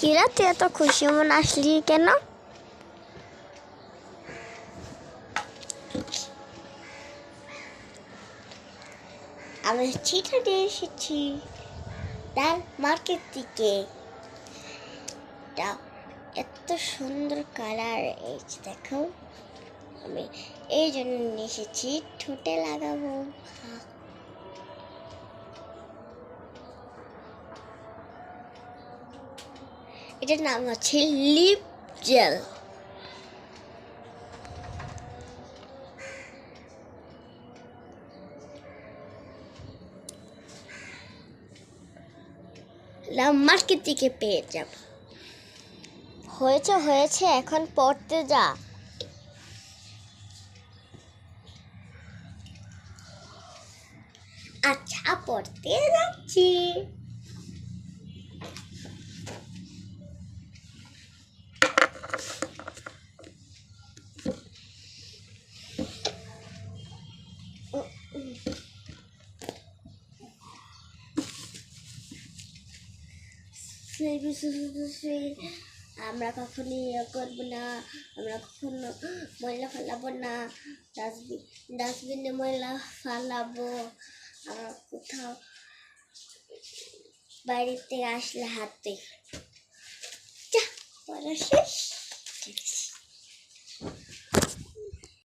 কিরা তুই এত খুশি মন আসলি কেন? আমি চিঠি দিয়ে এসেছি তার মার্কেট থেকে। এত সুন্দর কালার, এই যে দেখো, আমি এই জন্য নিয়ে এসেছি, ঠোঁটে লাগাবো। এটার নাম হচ্ছে লিপ জেল। মার্কেট থেকে পেয়ে যাব। হয়েছে হয়েছে, এখন পড়তে যা। আচ্ছা, পড়তে যাচ্ছি। আমরা কখনো ইয়ে করবো না, আমরা কখনো ময়লা ফেলাবো না, ডাস্টবিনে ময়লা ফেলাবো। আমরা কোথাও বাড়িতে আসলে হাতে পড়া শেষ।